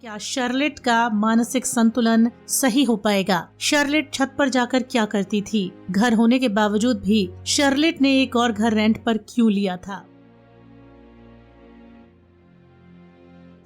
क्या शार्लेट का मानसिक संतुलन सही हो पाएगा? शार्लेट छत पर जाकर क्या करती थी? घर होने के बावजूद भी शार्लेट ने एक और घर रेंट पर क्यों लिया था?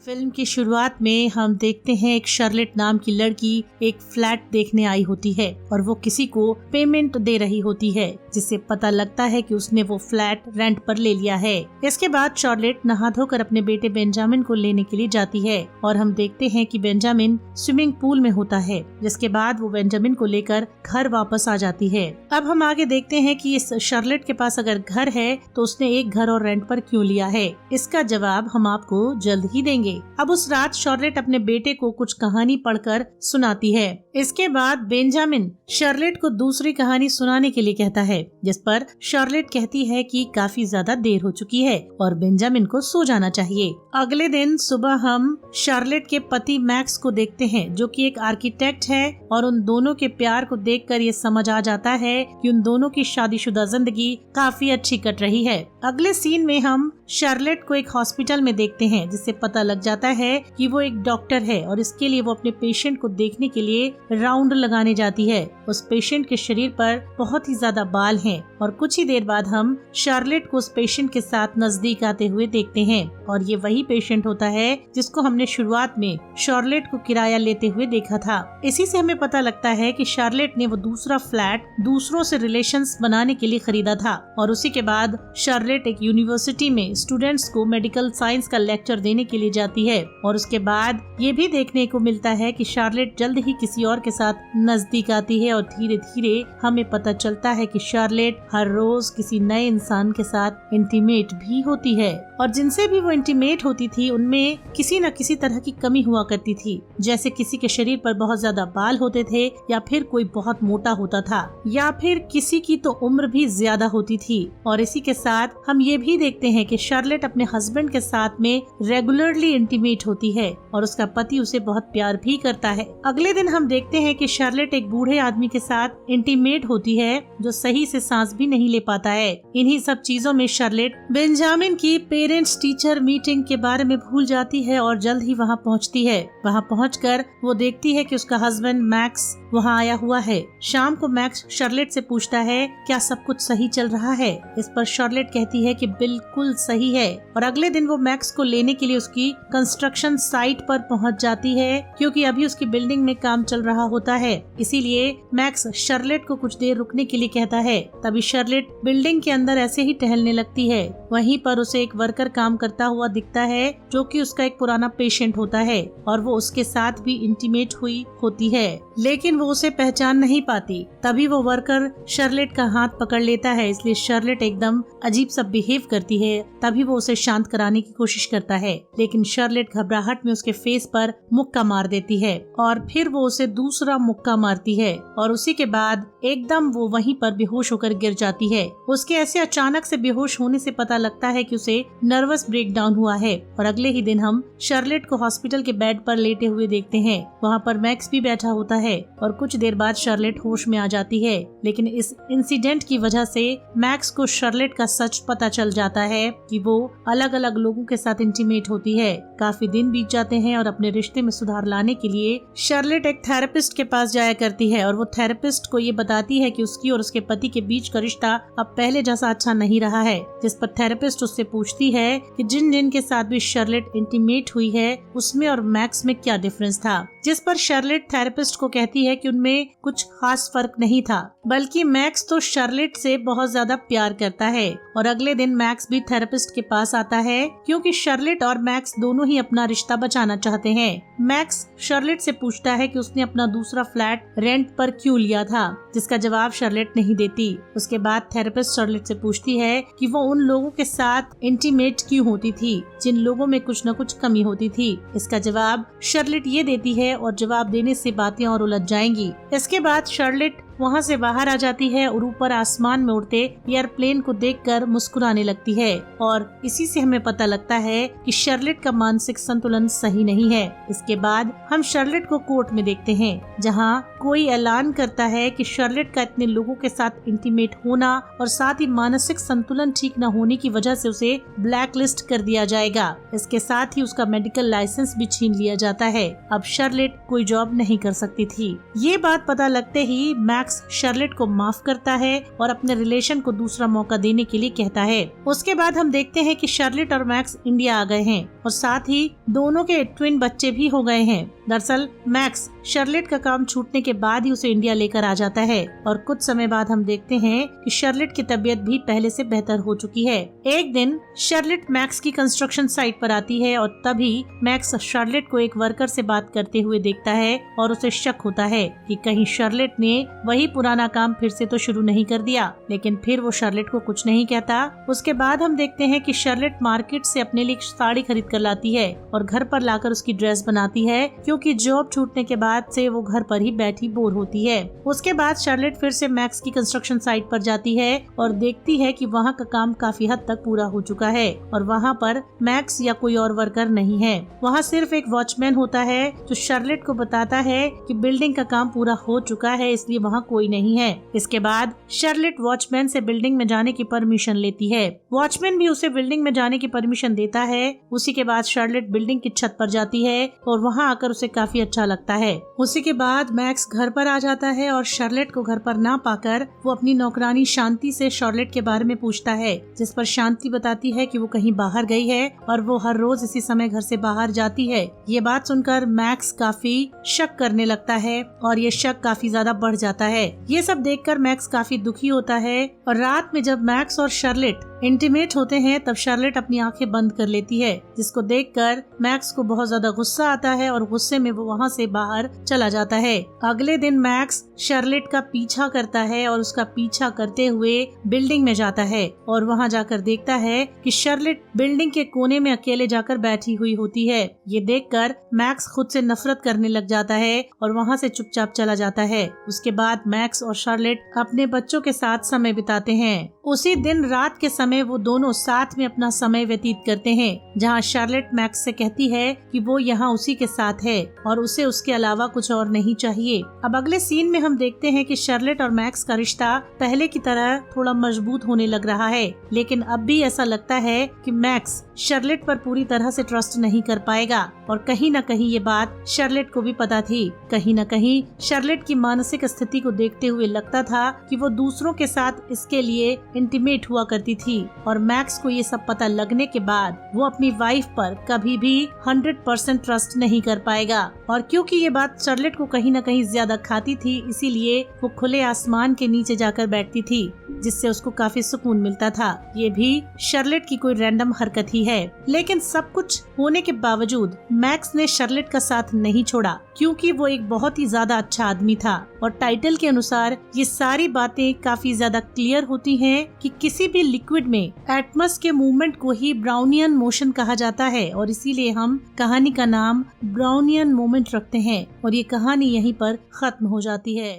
फिल्म की शुरुआत में हम देखते हैं एक शार्लेट नाम की लड़की एक फ्लैट देखने आई होती है और वो किसी को पेमेंट दे रही होती है, जिससे पता लगता है कि उसने वो फ्लैट रेंट पर ले लिया है। इसके बाद शार्लेट नहा धोकर अपने बेटे बेंजामिन को लेने के लिए जाती है और हम देखते हैं कि बेंजामिन स्विमिंग पूल में होता है, जिसके बाद वो बेंजामिन को लेकर घर वापस आ जाती है। अब हम आगे देखते हैं कि इस शार्लेट के पास अगर घर है तो उसने एक घर और रेंट पर क्यों लिया है। इसका जवाब हम आपको जल्द ही देंगे। अब उस रात शार्लेट अपने बेटे को कुछ कहानी पढ़कर सुनाती है। इसके बाद बेंजामिन शार्लेट को दूसरी कहानी सुनाने के लिए कहता है, जिस पर शार्लेट कहती है कि काफी ज्यादा देर हो चुकी है और बेंजामिन को सो जाना चाहिए। अगले दिन सुबह हम शार्लेट के पति मैक्स को देखते हैं, जो कि एक आर्किटेक्ट है, और उन दोनों के प्यार को देखकर ये समझ आ जाता है कि उन दोनों की शादीशुदा जिंदगी काफी अच्छी कट रही है। अगले सीन में हम शार्लेट को एक हॉस्पिटल में देखते हैं, जिससे पता लग जाता है कि वो एक डॉक्टर है और इसके लिए वो अपने पेशेंट को देखने के लिए राउंड लगाने जाती है। उस पेशेंट के शरीर पर बहुत ही ज्यादा बाल हैं और कुछ ही देर बाद हम शार्लेट को उस पेशेंट के साथ नजदीक आते हुए देखते हैं और ये वही पेशेंट होता है जिसको हमने शुरुआत में शार्लेट को किराया लेते हुए देखा था। इसी से हमें पता लगता है कि शार्लेट ने वो दूसरा फ्लैट दूसरों से रिलेशंस बनाने के लिए खरीदा था और उसी के बाद शार्लेट एक यूनिवर्सिटी में स्टूडेंट्स को मेडिकल साइंस का लेक्चर देने के लिए जाती है और उसके बाद ये भी देखने को मिलता है कि शार्लेट जल्द ही किसी और के साथ नजदीक आती है और धीरे धीरे हमें पता चलता है कि शार्लेट हर रोज किसी नए इंसान के साथ इंटीमेट भी होती है और जिनसे भी वो इंटीमेट होती थी उनमें किसी न किसी तरह की कमी हुआ करती थी, जैसे किसी के शरीर पर बहुत ज्यादा बाल होते थे या फिर कोई बहुत मोटा होता था या फिर किसी की तो उम्र भी ज्यादा होती थी। और इसी के साथ हम ये भी देखते हैं कि शार्लेट अपने हस्बैंड के साथ में रेगुलरली इंटीमेट होती है और उसका पति उसे बहुत प्यार भी करता है। अगले दिन हम देखते हैं कि शार्लेट एक बूढ़े आदमी के साथ इंटीमेट होती है जो सही से सांस भी नहीं ले पाता है। इन्हीं सब चीजों में शार्लेट बेंजामिन की पेरेंट्स टीचर मीटिंग के बारे में भूल जाती है और जल्द ही वहाँ पहुँचती है। वहाँ पहुँचकर वो देखती है कि उसका हस्बैंड मैक्स वहाँ आया हुआ है। शाम को मैक्स शार्लेट से पूछता है क्या सब कुछ सही चल रहा है। इस पर शार्लेट कहती है कि बिल्कुल सही है और अगले दिन वो मैक्स को लेने के लिए उसकी कंस्ट्रक्शन साइट पर पहुंच जाती है, क्योंकि अभी उसकी बिल्डिंग में काम चल रहा होता है। इसीलिए मैक्स शार्लेट को कुछ देर रुकने के लिए कहता है। तभी शार्लेट बिल्डिंग के अंदर ऐसे ही टहलने लगती है। वहीं पर उसे एक वर्कर काम करता हुआ दिखता है जो कि उसका एक पुराना पेशेंट होता है और वो उसके साथ भी इंटीमेट हुई होती है, लेकिन वो उसे पहचान नहीं पाती। तभी वो वर्कर शार्लेट का हाथ पकड़ लेता है, इसलिए शार्लेट एकदम अजीब सा बिहेव करती है। तभी वो उसे शांत कराने की कोशिश करता है, लेकिन शार्लेट घबराहट में उसके फेस पर मुक्का मार देती है और फिर वो उसे दूसरा मुक्का मारती है और उसी के बाद एकदम वो वहीं पर बेहोश होकर गिर जाती है। उसके ऐसे अचानक से बेहोश होने से पता लगता है कि उसे नर्वस ब्रेकडाउन हुआ है और अगले ही दिन हम शार्लेट को हॉस्पिटल के बेड पर लेटे हुए देखते हैं। वहाँ पर मैक्स भी बैठा होता है और कुछ देर बाद शार्लेट होश में आ जाती है, लेकिन इस इंसिडेंट की वजह से मैक्स को शार्लेट का सच पता चल जाता है कि वो अलग अलग लोगों के साथ इंटीमेट होती है। काफी दिन बीत जाते हैं और अपने रिश्ते में सुधार लाने के लिए शार्लेट एक थेरेपिस्ट के पास जाया करती है और वो थेरेपिस्ट को ये बताती है कि उसकी और उसके पति के बीच का रिश्ता अब पहले जैसा अच्छा नहीं रहा है। जिस पर थेरेपिस्ट उससे पूछती है कि जिन जिन के साथ भी शार्लेट इंटीमेट हुई है उसमें और मैक्स में क्या डिफरेंस था, जिस पर शार्लेट थेरेपिस्ट को कहती है कि उनमें कुछ खास फर्क नहीं था, बल्कि मैक्स तो शार्लेट से बहुत ज्यादा प्यार करता है। और अगले दिन मैक्स भी थेरेपिस्ट के पास आता है, क्योंकि शार्लेट और मैक्स दोनों ही अपना रिश्ता बचाना चाहते हैं। मैक्स शार्लेट से पूछता है कि उसने अपना दूसरा फ्लैट रेंट पर क्यों लिया था, जिसका जवाब शार्लेट नहीं देती। उसके बाद थेरेपिस्ट शार्लेट से पूछती है कि वो उन लोगों के साथ इंटीमेट क्यों होती थी जिन लोगों में कुछ न कुछ कमी होती थी। इसका जवाब शार्लेट ये देती है और जवाब देने से बातें और उलझ जाएंगी। इसके बाद शार्लेट वहाँ से बाहर आ जाती है और ऊपर आसमान में उड़ते एयरप्लेन को देखकर मुस्कुराने लगती है और इसी से हमें पता लगता है कि शार्लेट का मानसिक संतुलन सही नहीं है। इसके बाद हम शार्लेट को कोर्ट में देखते हैं, जहाँ कोई ऐलान करता है कि शार्लेट का इतने लोगों के साथ इंटीमेट होना और साथ ही मानसिक संतुलन ठीक न होने की वजह से उसे ब्लैक लिस्ट कर दिया जाएगा। इसके साथ ही उसका मेडिकल लाइसेंस भी छीन लिया जाता है। अब शार्लेट कोई जॉब नहीं कर सकती थी। ये बात पता लगते ही मैक्स शार्लेट को माफ करता है और अपने रिलेशन को दूसरा मौका देने के लिए कहता है। उसके बाद हम देखते हैं कि शार्लेट और मैक्स इंडिया आ गए हैं और साथ ही दोनों के ट्विन बच्चे भी हो गए हैं। दरअसल मैक्स शार्लेट का काम छूटने के बाद ही उसे इंडिया लेकर आ जाता है और कुछ समय बाद हम देखते हैं कि शार्लेट की तबीयत भी पहले से बेहतर हो चुकी है। एक दिन शार्लेट मैक्स की कंस्ट्रक्शन साइट पर आती है और तभी मैक्स शार्लेट को एक वर्कर से बात करते हुए देखता है और उसे शक होता है कि कहीं शार्लेट ने वही पुराना काम फिर से तो शुरू नहीं कर दिया, लेकिन फिर वो शार्लेट को कुछ नहीं कहता। उसके बाद हम देखते हैं कि शार्लेट मार्केट से अपने लिए साड़ी खरीद कर लाती है और घर पर लाकर उसकी ड्रेस बनाती है, क्योंकि जॉब छूटने के बाद से वो घर पर ही बैठी बोर होती है। उसके बाद शार्लेट फिर से मैक्स की कंस्ट्रक्शन साइट पर जाती है और देखती है कि वहाँ का काम काफी हद तक पूरा हो चुका है और वहाँ पर मैक्स या कोई और वर्कर नहीं है। वहाँ सिर्फ एक वॉचमैन होता है जो शार्लेट को बताता है कि बिल्डिंग का काम पूरा हो चुका है, इसलिए वहाँ कोई नहीं है। इसके बाद शार्लेट वॉचमैन से बिल्डिंग में जाने की परमिशन लेती है। वॉचमैन भी उसे बिल्डिंग में जाने की परमिशन देता है। उसी के बाद शार्लेट बिल्डिंग की छत पर जाती है और वहाँ आकर उसे काफी अच्छा लगता है। उसी के बाद मैक्स घर पर आ जाता है और शार्लेट को घर पर ना पाकर वो अपनी नौकरानी शांति से शार्लेट के बारे में पूछता है, जिस पर शांति बताती है कि वो कहीं बाहर गई है और वो हर रोज इसी समय घर से बाहर जाती है। ये बात सुनकर मैक्स काफी शक करने लगता है और ये शक काफी ज्यादा बढ़ जाता है। ये सब देखकर मैक्स काफी दुखी होता है और रात में जब मैक्स और शार्लेट इंटीमेट होते हैं तब शार्लेट अपनी आंखें बंद कर लेती है, जिसको देखकर मैक्स को बहुत ज्यादा गुस्सा आता है और गुस्से में वो वहाँ से बाहर चला जाता है। अगले दिन मैक्स शार्लेट का पीछा करता है और उसका पीछा करते हुए बिल्डिंग में जाता है और वहाँ जाकर देखता है कि शार्लेट बिल्डिंग के कोने में अकेले जाकर बैठी हुई होती है। ये देखकर मैक्स खुद से नफरत करने लग जाता है और वहाँ से चुपचाप चला जाता है। उसके बाद मैक्स और शार्लेट अपने बच्चों के साथ समय बिताते हैं। उसी दिन रात के समय वो दोनों साथ में अपना समय व्यतीत करते हैं, जहाँ शार्लेट मैक्स से कहती है कि वो यहाँ उसी के साथ है और उसे उसके अलावा कुछ और नहीं चाहिए। अब अगले सीन में हम देखते हैं कि शार्लेट और मैक्स का रिश्ता पहले की तरह थोड़ा मजबूत होने लग रहा है, लेकिन अब भी ऐसा लगता है कि मैक्स शार्लेट पर पूरी तरह से ट्रस्ट नहीं कर पाएगा और कहीं न कहीं ये बात शार्लेट को भी पता थी। कहीं न कहीं शार्लेट की मानसिक स्थिति को देखते हुए लगता था कि वो दूसरों के साथ इसके लिए इंटीमेट हुआ करती थी और मैक्स को ये सब पता लगने के बाद वो अपनी वाइफ पर कभी भी 100% ट्रस्ट नहीं कर पाएगा। और क्योंकि ये बात शार्लेट को कहीं न कहीं ज्यादा खाती थी, इसीलिए वो खुले आसमान के नीचे जाकर बैठती थी, जिससे उसको काफी सुकून मिलता था। ये भी शार्लेट की कोई रैंडम हरकत ही है, लेकिन सब कुछ होने के बावजूद मैक्स ने शार्लेट का साथ नहीं छोड़ा, क्योंकि वो एक बहुत ही ज्यादा अच्छा आदमी था। और टाइटल के अनुसार ये सारी बातें काफी ज्यादा क्लियर होती हैं कि किसी भी लिक्विड में एटमॉस के मूवमेंट को ही ब्राउनियन मोशन कहा जाता है और इसीलिए हम कहानी का नाम ब्राउनियन मोमेंट रखते हैं और ये कहानी यहीं पर खत्म हो जाती है।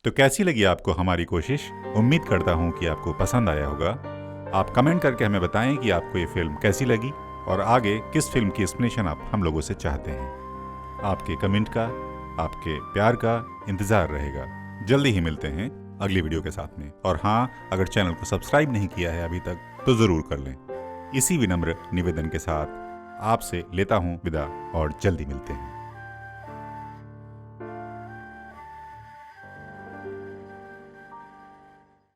तो कैसी लगी आपको हमारी कोशिश? उम्मीद करता हूँ कि आपको पसंद आया होगा। आप कमेंट करके हमें बताएं कि आपको ये फिल्म कैसी लगी और आगे किस फिल्म की एक्सप्लेनेशन आप हम लोगों से चाहते हैं। आपके कमेंट का, आपके प्यार का इंतजार रहेगा। जल्दी ही मिलते हैं अगली वीडियो के साथ में। और हाँ, अगर चैनल को सब्सक्राइब नहीं किया है अभी तक तो जरूर कर लें। इसी विनम्र निवेदन के साथ आपसे लेता हूँ विदा और जल्दी मिलते हैं।